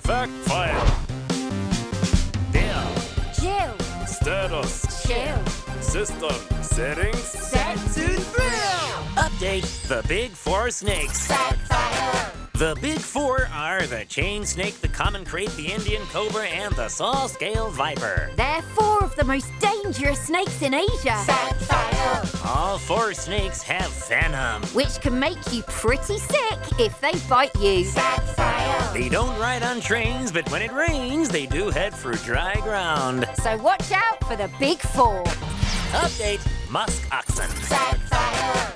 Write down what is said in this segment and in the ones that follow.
Fact file. Der Jill. Status. Chill. System settings. Set to thrill. Update the big four snakes. Set fire. The big four are the chain snake, the common crate, the Indian cobra, and the saw-scaled viper. They're four of the most dangerous snakes in Asia. Set fire. All four snakes have venom. Which can make you pretty sick if they bite you. Set fire. They don't ride on trains, but when it rains, they do head for dry ground. So watch out for the big four. Update musk oxen. Set fire.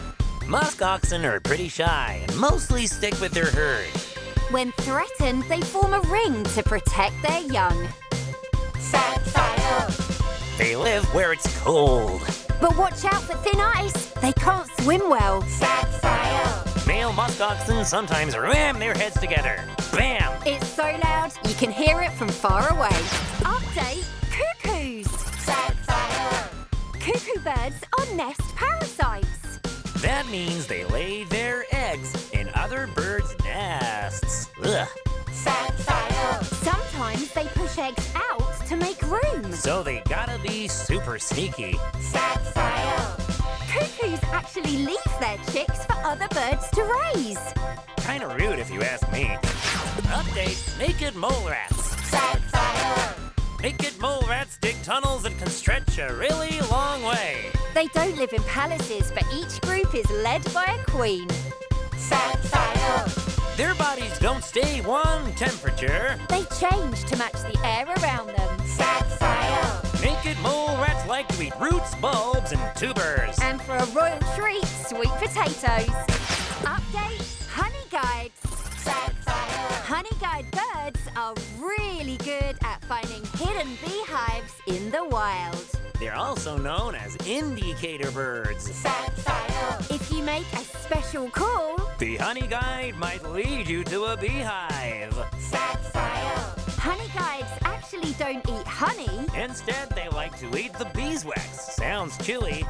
Musk oxen are pretty shy and mostly stick with their herd. When threatened, they form a ring to protect their young. Set fire. They live where it's cold. But watch out for thin ice. They can't swim well. Set fire. Male musk oxen sometimes ram their heads together. Bam! It's so loud, you can hear it from far away. Update cuckoos. Set fire. Cuckoo birds are nest parasites. That means they lay their eggs in other birds' nests. Ugh. Set fire. Sometimes they push eggs out to make room. So they gotta be super sneaky. Set fire. Cuckoos actually leave their chicks for other birds to raise. Kinda rude if you ask me. Update naked mole rats. Set fire. Naked mole rats dig tunnels that can stretch a really long way. They don't live in palaces, but each group is led by a queen. Set fire. Their bodies don't stay one temperature. They change to match the air around them. Set fire. Naked mole rats like to eat roots, bulbs, and tubers. And for a royal treat, sweet potatoes. Update honey guides. Set fire. Honey guide birds are really good at finding hidden beehives in the wild. They're also known as indicator birds. Set fire. If you make a special call, The honey guide might lead you to a beehive. set fire. Honey guides actually don't eat honey. Instead, they like to eat the beeswax. Sounds chilly.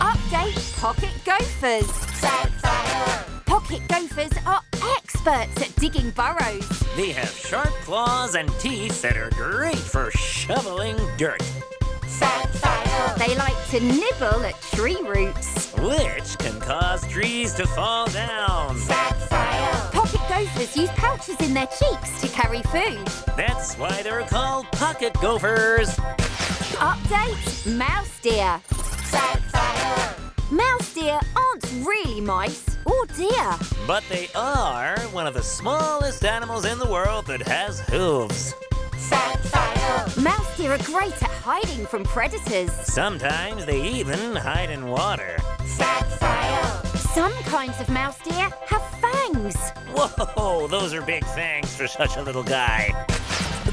Update pocket gophers. Set fire. Pocket gophers are experts at digging burrows. They have sharp claws and teeth that are great for shoveling dirt, Set fire. They like to nibble at tree roots. which can cause trees to fall down. Set fire. Pocket gophers use pouches in their cheeks to carry food. That's why they're called pocket gophers. Update mouse deer. Set fire. Mouse deer aren't really mice or deer. But they are one of the smallest animals in the world that has hooves. Set fire. Mouse deer are great at hiding from predators. Sometimes they even hide in water. Set fire. Some kinds of mouse deer have fangs. Whoa, those are big fangs for such a little guy.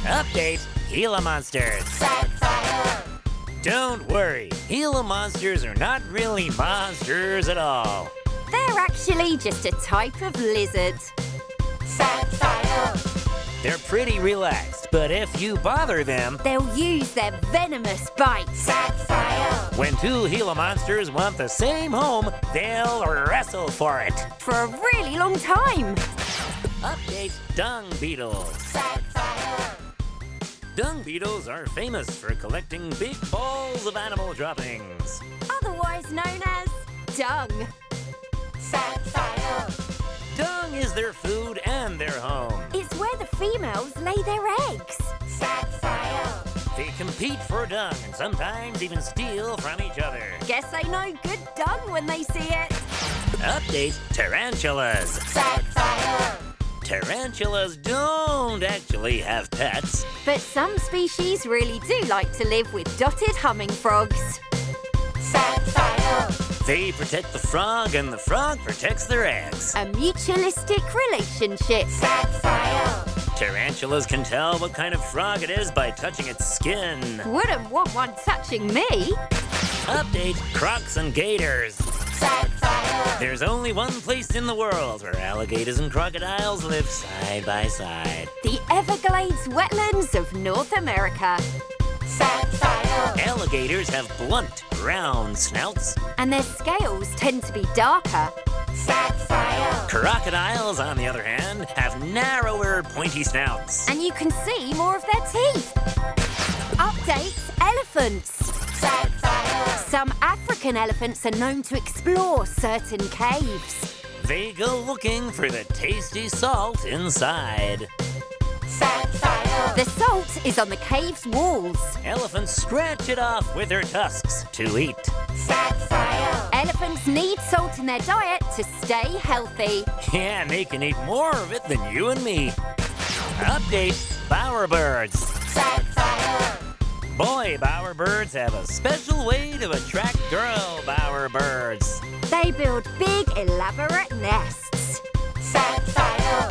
Update Gila monsters. Set fire. Don't worry, Gila monsters are not really monsters at all. They're actually just a type of lizard. Set fire. They're pretty relaxed, but if you bother them, They'll use their venomous bites. Set fire. when two Gila monsters want the same home, they'll wrestle for it. For a really long time. Update dung beetles. Set fire. Dung beetles are famous for collecting big balls of animal droppings. Otherwise known as dung. Set fire. Dung is their food and their home. It's where the females lay their eggs. Set fire. They compete for dung and sometimes even steal from each other. Guess they know good dung when they see it. Update tarantulas. Set fire. Tarantulas don't actually have pets. But some species really do like to live with dotted humming frogs. Set fire. They protect the frog and the frog protects their eggs. A mutualistic relationship. Set fire. Tarantulas can tell what kind of frog it is by touching its skin. Wouldn't want one touching me. Update crocs and gators. Set fire. There's only one place in the world where alligators and crocodiles live side by side. The Everglades wetlands of North America. Set fire. Alligators have blunt, round snouts. And their scales tend to be darker. Sapphire. Crocodiles, on the other hand, have narrower, pointy snouts. And you can see more of their teeth. Update, elephants. Sapphire. Some African elephants are known to explore certain caves. They go looking for the tasty salt inside. Sapphire. The salt is on the cave's walls. Elephants scratch it off with their tusks to eat. Sapphire. Elephants need salt in their diet to stay healthy. Yeah, and they can eat more of it than you and me. Update, bowerbirds. Sapphire. Boy bowerbirds have a special way to attract girl bowerbirds. They build big, elaborate nests. Sapphire.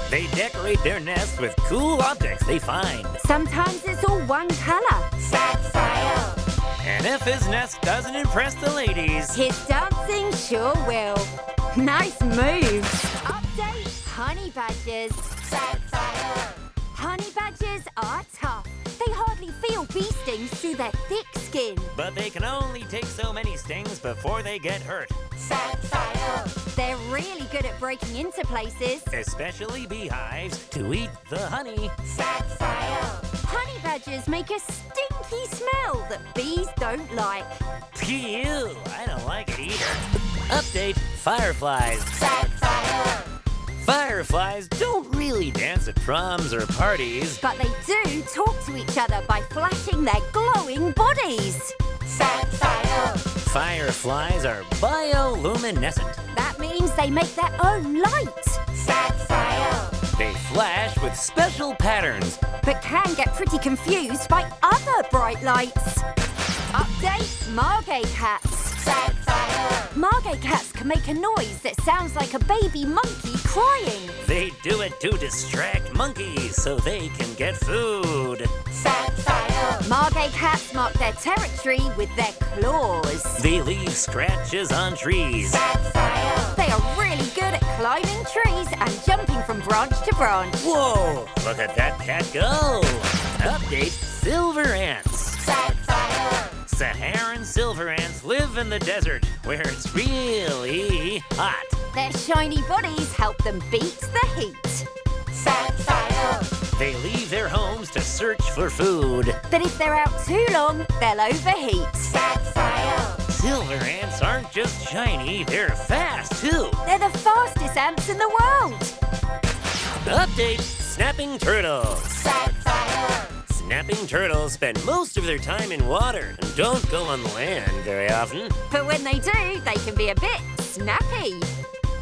They decorate their nests with cool objects they find. Sometimes it's all one color. Sapphire. And if his nest doesn't impress the ladies, His dancing sure will. Nice moves. Update, honey badgers. Sapphire. Honey badgers are tough. They hardly feel bee stings through their thick skin. but they can only take so many stings before they get hurt, Sapphire. They're really good at breaking into places. especially beehives, to eat the honey. Sapphire. Honey badgers make a stinky smell that bees don't like. Ew, I don't like it either. Update, fireflies. Sapphire. Fireflies don't really dance at proms or parties. But they do talk to each other by flashing their glowing bodies. Sapphire. Fireflies are bioluminescent. That means they make their own light. Sapphire. They flash with special patterns. But can get pretty confused by other bright lights. Update, margay cats. Sapphire. Margay cats can make a noise that sounds like a baby monkey crying. They do it to distract monkeys so they can get food. Sapphire. Margay cats mark their territory with their claws. They leave scratches on trees. Sapphire. They are really good at climbing trees and jumping from branch to branch. Whoa, look at that cat go. Update, silver ants. Sapphire. Saharan silver ants live in the desert where it's really hot. Their shiny bodies help them beat the heat. Sapphire. They leave their homes to search for food. But if they're out too long, they'll overheat. Sapphire. Silver ants aren't just shiny, they're fast too. They're the fastest ants in the world. Update, snapping turtles. Sapphire. Snapping turtles spend most of their time in water and don't go on land very often. But when they do, they can be a bit snappy.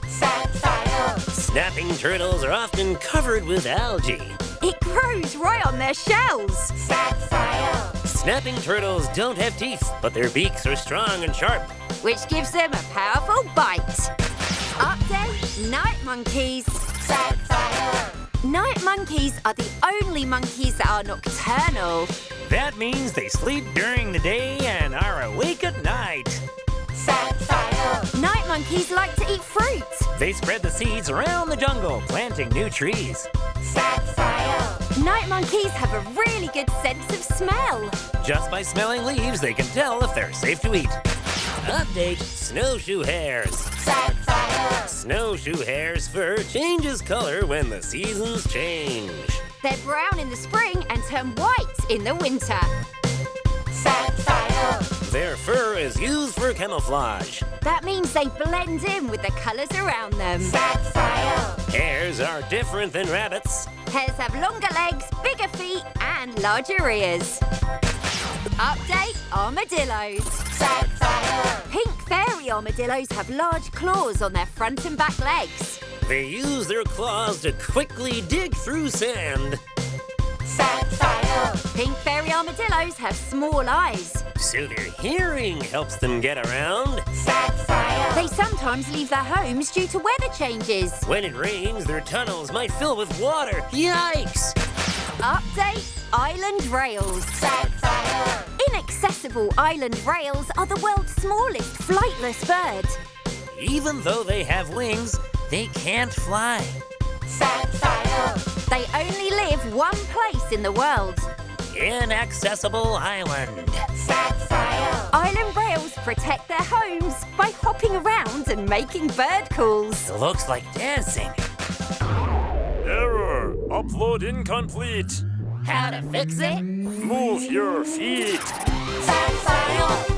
Sapphire. Snapping turtles are often covered with algae. It grows right on their shells. Sapphire. Snapping turtles don't have teeth, but their beaks are strong and sharp. Which gives them a powerful bite. Update, night monkeys. Sapphire. Night monkeys are the only monkeys that are nocturnal. That means they sleep during the day and are awake at night. Sapphire. Night monkeys like to eat fruit. They spread the seeds around the jungle, planting new trees. Sapphire. Night monkeys have a really good sense of smell. Just by smelling leaves, they can tell if they're safe to eat. Update, snowshoe hares. Sapphire. Snowshoe hares' fur changes color when the seasons change. They're brown in the spring and turn white in the winter. Sapphire. Their fur is used for camouflage. That means they blend in with the colors around them. Sapphire. Hares are different than rabbits. Hares have longer legs, bigger feet, and larger ears. Update, armadillos. Sapphire. Pink fairy armadillos have large claws on their front and back legs. They use their claws to quickly dig through sand. Sapphire. Pink fairy armadillos have small eyes. So their hearing helps them get around. Sapphire. They sometimes leave their homes due to weather changes. When it rains, their tunnels might fill with water. Yikes! Update, island rails. Sapphire. Inaccessible island rails are the world's smallest flightless bird. Even though they have wings, they can't fly. Sapphire. They only live one place in the world. Inaccessible Island. Sapphire. Island rails protect their homes by hopping around and making bird calls. It looks like dancing. Error! Upload incomplete! How to fix it? Move your feet! File.